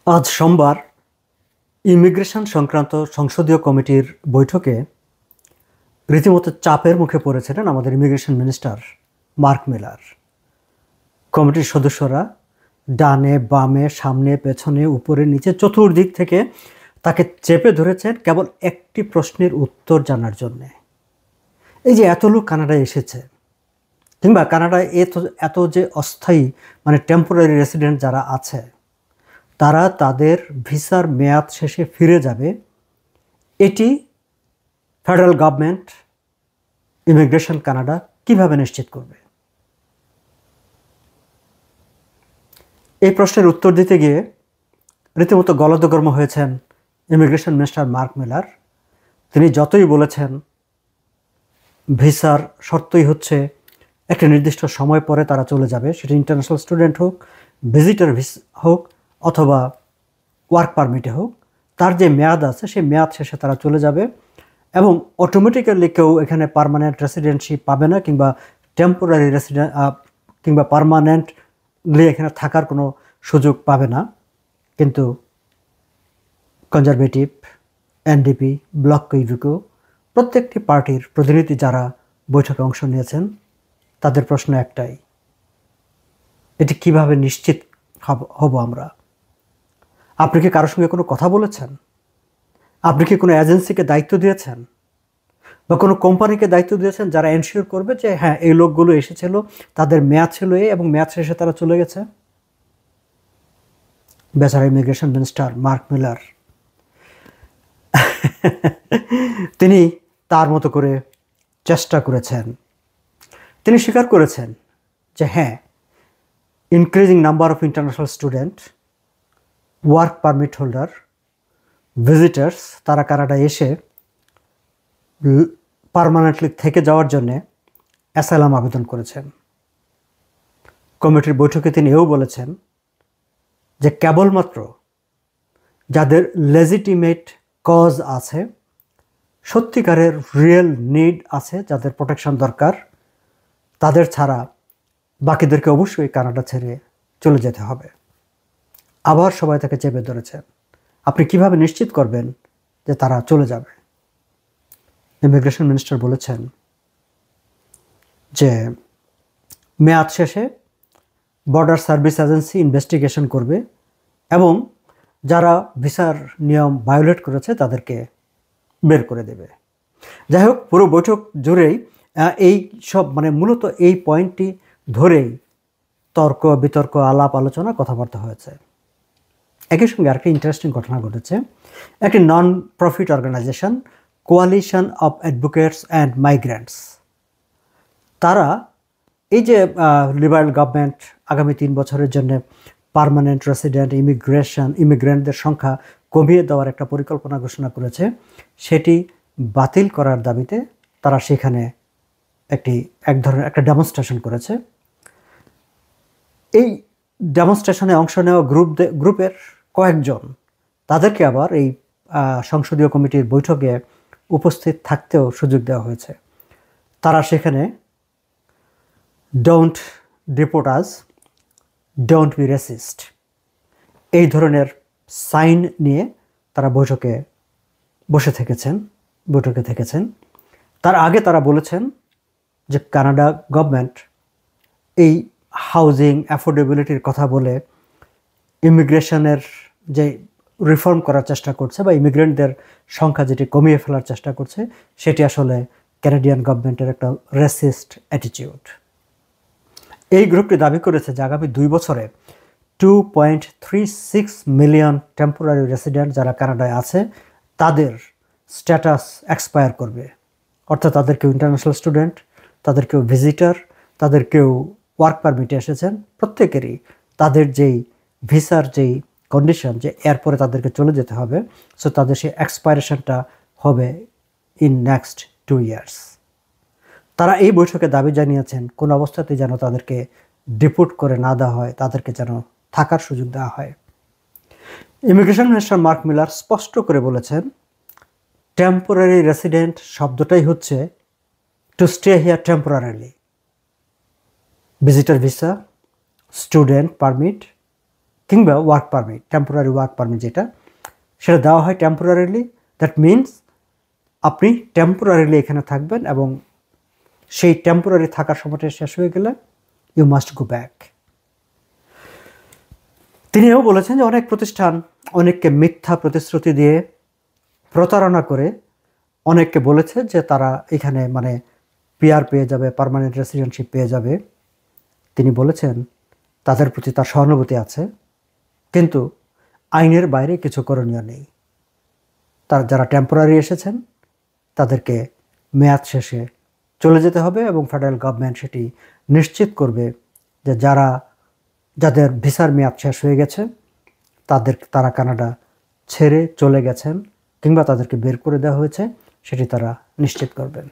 আজ সোমবার ইমিগ্রেশন সংক্রান্ত সংসদীয় কমিটির বৈঠকে রীতিমতো চাপের মুখে পড়েছিলেন আমাদের ইমিগ্রেশন মিনিস্টার মার্ক মিলার। কমিটির সদস্যরা ডানে বামে সামনে পেছনে উপরে নিচে চতুর্দিক থেকে তাকে চেপে ধরেছেন কেবল একটি প্রশ্নের উত্তর জানার জন্যে। এই যে এত লোক কানাডায় এসেছে, কিংবা কানাডায় এত যে অস্থায়ী টেম্পোরারি রেসিডেন্ট যারা আছে, তারা তাদের ভিসার মেয়াদ শেষে ফিরে যাবে, এটি ফেডারেল গভর্নমেন্ট, ইমিগ্রেশন কানাডা কিভাবে নিশ্চিত করবে? এই প্রশ্নের উত্তর দিতে গিয়ে রীতিমতো গলদঘর্ম হয়েছেন ইমিগ্রেশন মিনিস্টার মার্ক মিলার। তিনি যতই বলেছেন ভিসার শর্তই হচ্ছে একটা নির্দিষ্ট সময় পরে তারা চলে যাবে, সেটা ইন্টারন্যাশনাল স্টুডেন্ট হোক, ভিজিটর ভিসা হোক অথবা ওয়ার্ক পারমিটে হোক, তার যে মেয়াদ আছে সেই মেয়াদ শেষে তারা চলে যাবে এবং অটোমেটিক্যালি কেউ এখানে পার্মানেন্ট রেসিডেন্সিপ পাবে না, কিংবা টেম্পোরারি রেসিডেন্ট কিংবা পার্মানেন্টলি এখানে থাকার কোনো সুযোগ পাবে না। কিন্তু কনজারভেটিভ, এনডিপি, ব্লক কুইবেকো প্রত্যেকটি পার্টির প্রতিনিধি যারা বৈঠকে অংশ নিয়েছেন, তাদের প্রশ্ন একটাই, এটি কিভাবে নিশ্চিত হব আমরা? আপনি কি কারোর সঙ্গে কোনো কথা বলেছেন? আপনি কি কোনো এজেন্সিকে দায়িত্ব দিয়েছেন বা কোনো কোম্পানিকে দায়িত্ব দিয়েছেন যারা এনশিওর করবে যে হ্যাঁ, এই লোকগুলো এসেছিল, তাদের মেয়াদ ছিল এবং মেয়াদ শেষে তারা চলে গেছে? বেচারা ইমিগ্রেশন মিনিস্টার মার্ক মিলার তিনি তার মতো করে চেষ্টা করেছেন। তিনি স্বীকার করেছেন যে হ্যাঁ, increasing number of international student, work permit holder, visitors তারা কানাডায় এসে পার্মানেন্টলি থেকে যাওয়ার জন্যে অ্যাসাইলাম আবেদন করেছেন। কমিটির বৈঠকে তিনি এও বলেছেন যে কেবলমাত্র যাদের লেজিটিমেট কজ আছে, সত্যিকারের রিয়েল নিড আছে, যাদের প্রোটেকশন দরকার, তাদের ছাড়া বাকিদেরকে অবশ্যই কানাডা ছেড়ে চলে যেতে হবে। আবার সবাই তাকে চেপে ধরেছেন, আপনি কিভাবে নিশ্চিত করবেন যে তারা চলে যাবে? ইমিগ্রেশন মিনিস্টার বলেছেন যে মেয়াদ শেষে বর্ডার সার্ভিস এজেন্সি ইনভেস্টিগেশন করবে এবং যারা ভিসার নিয়ম ভায়োলেট করেছে তাদেরকে বের করে দেবে। যাই হোক, পুরো বৈঠক জুড়েই এই সব মূলত এই পয়েন্টটি ধরেই তর্ক বিতর্ক, আলাপ আলোচনা, কথাবার্তা হয়েছে। একই সঙ্গে আরেকটি ইন্টারেস্টিং ঘটনা ঘটেছে। একটি non profit organisation, coalition of advocates and migrants, তারা এই যে লিবারেল গভর্নমেন্ট আগামী 3 বছরের জন্য পার্মানেন্ট রেসিডেন্ট ইমিগ্রেন্টদের সংখ্যা কমিয়ে দেওয়ার একটা পরিকল্পনা ঘোষণা করেছে, সেটি বাতিল করার দাবিতে তারা সেখানে এক ধরনের একটা ডেমনস্ট্রেশন করেছে। এই ডেমনস্ট্রেশনে অংশ নেওয়া গ্রুপের কয়েকজন, তাদেরকে আবার এই সংসদীয় কমিটির বৈঠকে উপস্থিত থাকতেও সুযোগ দেওয়া হয়েছে। তারা সেখানে don't deport us, don't be racist, এই ধরনের সাইন নিয়ে তারা বৈঠকে থেকেছেন। তার আগে তারা বলেছেন যে কানাডা গভর্নমেন্ট এই হাউজিং অ্যাফোর্ডেবিলিটির কথা বলে ইমিগ্রেশনের যে রিফর্ম করার চেষ্টা করছে বা ইমিগ্রেন্টদের সংখ্যা যেটি কমিয়ে ফেলার চেষ্টা করছে, সেটি আসলে ক্যানাডিয়ান গভর্নমেন্টের একটা রেসিস্ট অ্যাটিটিউড। এই গ্রুপটি দাবি করেছে যে আগামী 2 বছরে 2.36 মিলিয়ন টেম্পোরারি রেসিডেন্ট যারা কানাডায় আছে, তাদের স্ট্যাটাস এক্সপায়ার করবে। অর্থাৎ তাদের কেউ ইন্টারন্যাশনাল স্টুডেন্ট, তাদের কেউ ভিজিটার, তাদের কেউ ওয়ার্ক পারমিটে এসেছেন, প্রত্যেকেরই তাদের যেই ভিসার যেই কন্ডিশন, যে এরপরে তাদেরকে চলে যেতে হবে, সো তাদের সেই এক্সপায়ারেশনটা হবে ইন নেক্সট 2 ইয়ার্স। তারা এই বৈঠকে দাবি জানিয়েছেন কোন অবস্থাতেই যেন তাদেরকে ডিপোর্ট করে না দেওয়া হয়, তাদেরকে যেন থাকার সুযোগ দেওয়া হয়। ইমিগ্রেশন মিনিস্টার মার্ক মিলার স্পষ্ট করে বলেছেন, টেম্পোরারি রেসিডেন্ট শব্দটাই হচ্ছে to stay here temporarily. Visitor visa, student permit, কিংবা work permit, temporary work permit যেটা, সেটা দেওয়া হয় টেম্পোরারিলি। দ্যাট মিনস আপনি টেম্পোরারিলি এখানে থাকবেন এবং সেই টেম্পোরারি থাকার সময়টা শেষ হয়ে গেলে ইউ মাস্ট গো ব্যাক। তিনিও বলেছেন যে অনেক প্রতিষ্ঠান অনেককে মিথ্যা প্রতিশ্রুতি দিয়ে প্রতারণা করে অনেককে বলেছে যে তারা এখানে মানে পিআর পেয়ে যাবে, পার্মানেন্ট রেসিডেন্টশিপ পেয়ে যাবে। তিনি বলেছেন তাদের প্রতি তার সহানুভূতি আছে, কিন্তু আইনের বাইরে কিছু করণীয় নেই। তার যারা টেম্পোরারি এসেছেন তাদেরকে মেয়াদ শেষে চলে যেতে হবে এবং ফেডারেল গভর্নমেন্ট সেটি নিশ্চিত করবে যে যাদের ভিসার মেয়াদ শেষ হয়ে গেছে তারা কানাডা ছেড়ে চলে গেছেন কিংবা তাদেরকে বের করে দেওয়া হয়েছে, সেটি তারা নিশ্চিত করবেন।